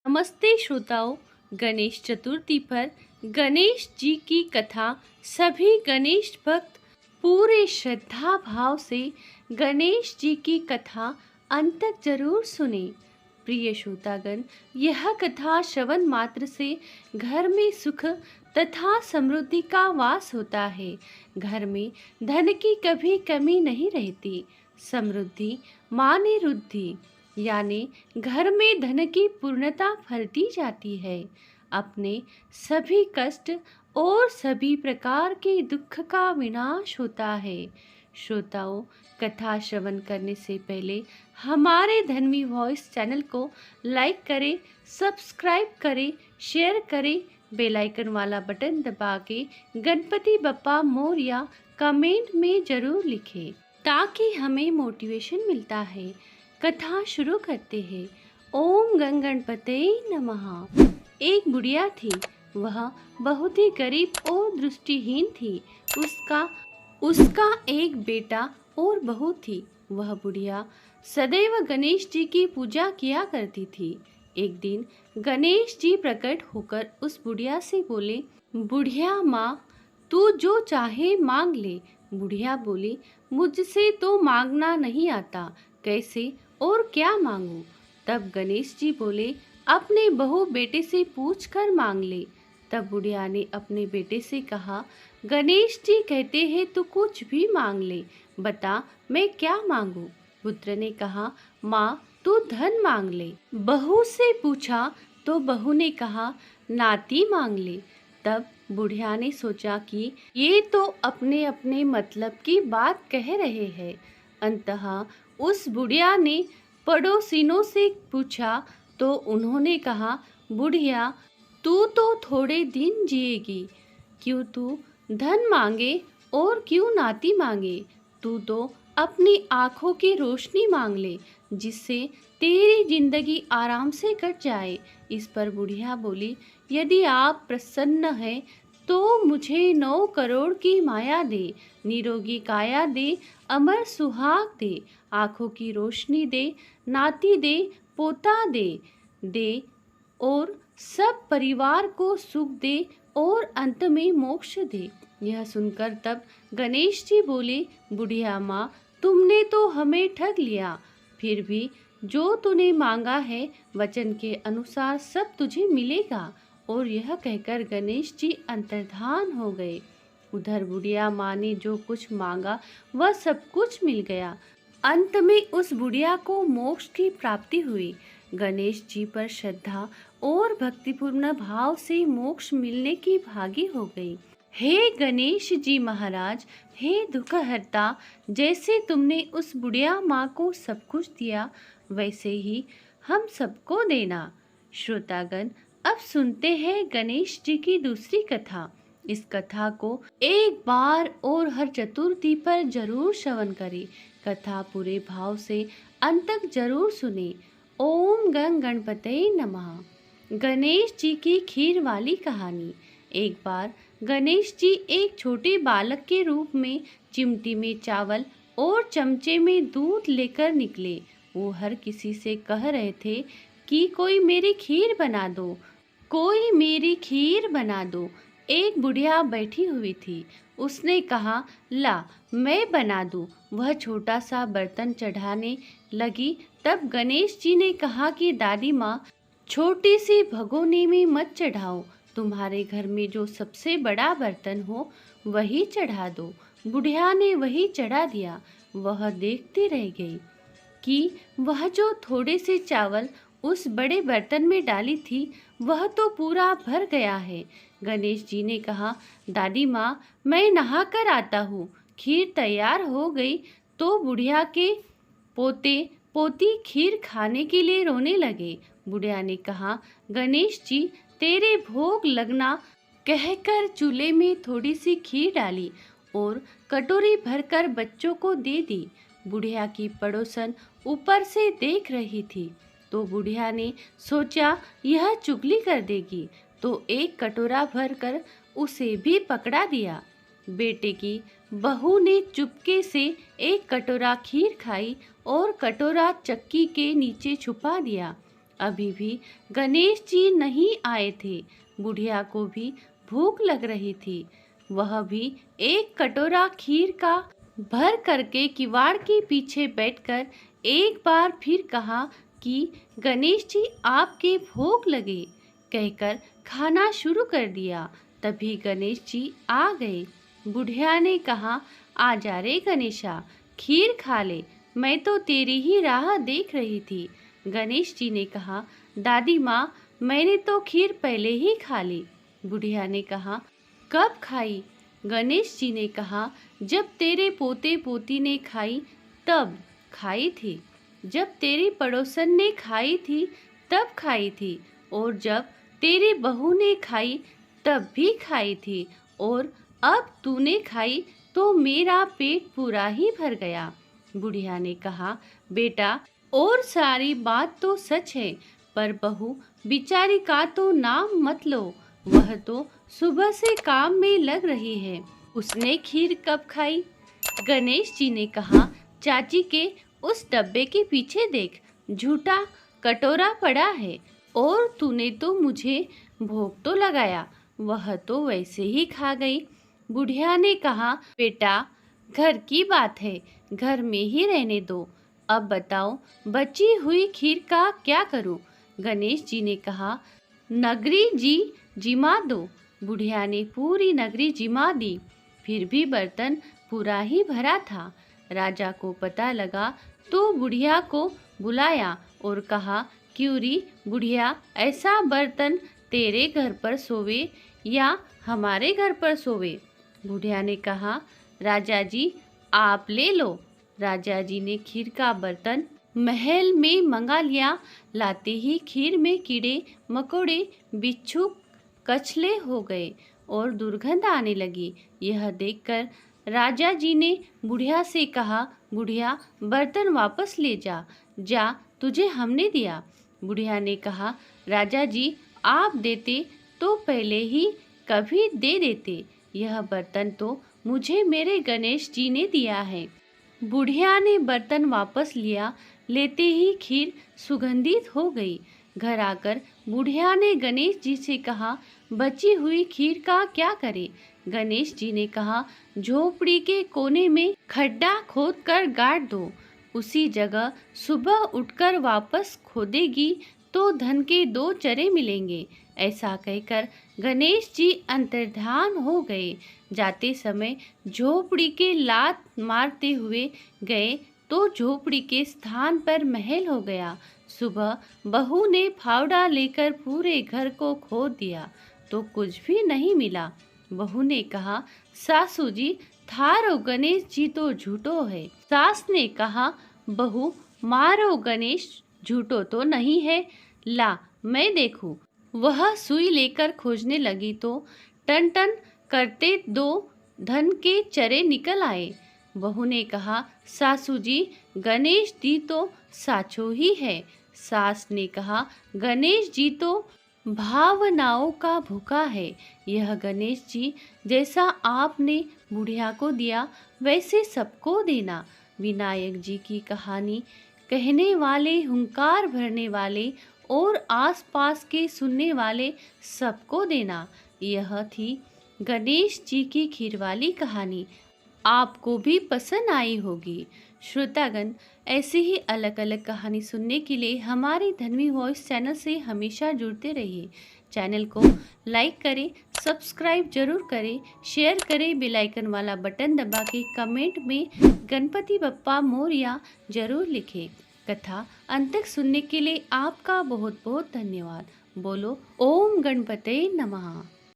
नमस्ते श्रोताओं। गणेश चतुर्थी पर गणेश जी की कथा सभी गणेश भक्त पूरे श्रद्धा भाव से गणेश जी की कथा अंत तक जरूर सुने। प्रिय श्रोतागण, यह कथा श्रवण मात्र से घर में सुख तथा समृद्धि का वास होता है। घर में धन की कभी कमी नहीं रहती। समृद्धि माने रुद्धि, यानी घर में धन की पूर्णता फलती जाती है। अपने सभी कष्ट और सभी प्रकार के दुख का विनाश होता है। श्रोताओं, कथा श्रवण करने से पहले हमारे धर्मी वॉइस चैनल को लाइक करें, सब्सक्राइब करें, शेयर करें, बेल आइकन वाला बटन दबा के गणपति बप्पा मोरया कमेंट में जरूर लिखें ताकि हमें मोटिवेशन मिलता है। कथा शुरू करते हैं। ओम गण गणपते नमः। एक बुढ़िया थी। वह बहुत ही गरीब और दृष्टिहीन थी। उसका एक बेटा और बहू थी। वह बुढ़िया सदैव गणेश जी की पूजा किया करती थी। एक दिन गणेश जी प्रकट होकर उस बुढ़िया से बोले, बुढ़िया माँ, तू जो चाहे मांग ले। बुढ़िया बोली, मुझसे तो मांगना नहीं आता, कैसे और क्या मांगू? तब गणेश जी बोले, अपने बहू बेटे से पूछ कर मांग ले। तब बुढ़िया ने अपने बेटे से कहा, गणेश जी कहते हैं तू कुछ भी मांग ले, बता मैं क्या मांगू? पुत्र ने कहा, माँ तू धन मांग ले। बहू से पूछा तो बहू ने कहा, नाती मांग ले। तब बुढ़िया ने सोचा कि ये तो अपने अपने मतलब की बात कह रहे हैं। अंततः उस बुढ़िया ने पड़ोसिनों से पूछा तो उन्होंने कहा, बुढ़िया तू तो थोड़े दिन जिएगी, क्यों तू धन मांगे और क्यों नाती मांगे? तू तो अपनी आँखों की रोशनी मांग ले, जिससे तेरी जिंदगी आराम से कट जाए। इस पर बुढ़िया बोली, यदि आप प्रसन्न हैं तो मुझे 9 करोड़ की माया दे, निरोगी काया दे, अमर सुहाग दे, आँखों की रोशनी दे, नाती दे, पोता दे और सब परिवार को सुख दे और अंत में मोक्ष दे। यह सुनकर तब गणेश जी बोले, बुढ़िया माँ, तुमने तो हमें ठग लिया। फिर भी जो तूने मांगा है वचन के अनुसार सब तुझे मिलेगा। और यह कहकर गणेश जी अंतर्धान हो गए। उधर बुढ़िया माँ ने जो कुछ मांगा वह सब कुछ मिल गया। अंत में उस बुढ़िया को मोक्ष की प्राप्ति हुई। गणेश जी पर श्रद्धा और भक्तिपूर्ण भाव से मोक्ष मिलने की भागी हो गई। हे गणेश जी महाराज, हे दुखहर्ता, जैसे तुमने उस बुढ़िया माँ को सब कुछ दिया वैसे ही हम सबको देना। श्रोतागण, अब सुनते हैं गणेश जी की दूसरी कथा। इस कथा को एक बार और हर चतुर्थी पर जरूर श्रवण करें। कथा पूरे भाव से अंत तक जरूर सुने। ओम गण गणपते नमः। गणेश जी की खीर वाली कहानी। एक बार गणेश जी एक छोटे बालक के रूप में चिमटी में चावल और चमचे में दूध लेकर निकले। वो हर किसी से कह रहे थे कि कोई मेरी खीर बना दो, कोई मेरी खीर बना दो। एक बुढ़िया बैठी हुई थी। उसने कहा, ला मैं बना दूं। वह छोटा सा बर्तन चढ़ाने लगी। तब गणेश जी ने कहा कि दादी माँ, छोटी सी भगोने में मत चढ़ाओ, तुम्हारे घर में जो सबसे बड़ा बर्तन हो वही चढ़ा दो। बुढ़िया ने वही चढ़ा दिया। वह देखती रह गई कि वह जो थोड़े से चावल उस बड़े बर्तन में डाली थी वह तो पूरा भर गया है। गणेश जी ने कहा, दादी माँ, मैं नहा कर आता हूँ। खीर तैयार हो गई तो बुढ़िया के पोते पोती खीर खाने के लिए रोने लगे। बुढ़िया ने कहा, गणेश जी तेरे भोग लगना कहकर चूल्हे में थोड़ी सी खीर डाली और कटोरी भरकर बच्चों को दे दी। बुढ़िया की पड़ोसन ऊपर से देख रही थी तो बुढ़िया ने सोचा यह चुगली कर देगी, तो एक कटोरा भरकर उसे भी पकड़ा दिया। बेटे की बहू ने चुपके से एक कटोरा खीर खाई और कटोरा चक्की के नीचे छुपा दिया। अभी भी गणेश जी नहीं आए थे। बुढ़िया को भी भूख लग रही थी। वह भी एक कटोरा खीर का भर करके किवाड़ के पीछे बैठकर एक बार फिर कहा कि गणेश जी आपके भूख लगे, कहकर खाना शुरू कर दिया। तभी गणेश जी आ गए। बुढ़िया ने कहा, आजा रे गणेशा, खीर खा ले, मैं तो तेरी ही राह देख रही थी। गणेश जी ने कहा, दादी माँ, मैंने तो खीर पहले ही खा ली। बुढ़िया ने कहा, कब खाई? गणेश जी ने कहा, जब तेरे पोते पोती ने खाई तब खाई थी, जब तेरी पड़ोसन ने खाई थी तब खाई थी, और जब तेरी बहू ने खाई तब भी खाई थी, और अब तूने खाई तो मेरा पेट पूरा ही भर गया। बुढ़िया ने कहा, बेटा, और सारी बात तो सच है, पर बहू बिचारी का तो नाम मत लो। वह तो सुबह से काम में लग रही है। उसने खीर कब खाई? गणेश जी ने कहा, चाची के उस डब्बे के पीछे देख, झूठा कटोरा पड़ा है, और तूने तो मुझे भोग तो लगाया, वह तो वैसे ही खा गई। बुढ़िया ने कहा, बेटा, घर की बात है, घर में ही रहने दो। अब बताओ, बची हुई खीर का क्या करूं? गणेश जी ने कहा, नगरी जी जिमा दो। बुढ़िया ने पूरी नगरी जिमा दी, फिर भी बर्तन पूरा ही भरा था। राजा को पता लगा तो बुढ़िया को बुलाया और कहा, क्यों री बुढ़िया, ऐसा बर्तन तेरे घर पर सोवे या हमारे घर पर सोवे? बुढ़िया ने कहा, राजा जी आप ले लो। राजा जी ने खीर का बर्तन महल में मंगा लिया। लाते ही खीर में कीड़े मकोड़े, बिच्छू, कछले हो गए और दुर्गंध आने लगी। यह देखकर राजा जी ने बुढ़िया से कहा, बुढ़िया, बर्तन वापस ले जा, जा, तुझे हमने दिया। बुढ़िया ने कहा, राजा जी आप देते तो पहले ही कभी दे देते, यह बर्तन तो मुझे मेरे गणेश जी ने दिया है। बुढ़िया ने बर्तन वापस लिया। लेते ही खीर सुगंधित हो गई। घर आकर बुढ़िया ने गणेश जी से कहा, बची हुई खीर का क्या करें? गणेश जी ने कहा, झोपड़ी के कोने में खड्डा खोद कर गाड़ दो, उसी जगह सुबह उठकर वापस खोदेगी तो धन के 2 चरे मिलेंगे। ऐसा कहकर गणेश जी अंतर्ध्यान हो गए। जाते समय झोपड़ी के लात मारते हुए गए तो झोपड़ी के स्थान पर महल हो गया। सुबह बहू ने फावड़ा लेकर पूरे घर को खोद दिया तो कुछ भी नहीं मिला। बहू ने कहा, सासू जी, थारो गणेश जी तो झूठो है। सास ने कहा, बहू, मारो गणेश झूठो तो नहीं है, ला मैं देखूं। वह सुई लेकर खोजने लगी तो टन टन करते 2 धन के चरे निकल आए। बहू ने कहा, सासू जी, गणेश जी तो साचो ही है। सास ने कहा, गणेश जी तो भावनाओं का भूखा है। यह गणेश जी जैसा आपने बुढ़िया को दिया वैसे सबको देना। विनायक जी की कहानी कहने वाले, हुंकार भरने वाले और आसपास के सुनने वाले सबको देना। यह थी गणेश जी की खीर वाली कहानी। आपको भी पसंद आई होगी। श्रोतागण, ऐसे ही अलग अलग कहानी सुनने के लिए हमारे धन्वी वॉइस चैनल से हमेशा जुड़ते रहिए। चैनल को लाइक करें, सब्सक्राइब जरूर करें, शेयर करें, बेल आइकन वाला बटन दबा के कमेंट में गणपति बप्पा मोरया जरूर लिखें। कथा अंत तक सुनने के लिए आपका बहुत बहुत धन्यवाद। बोलो ओम गणपते नमः।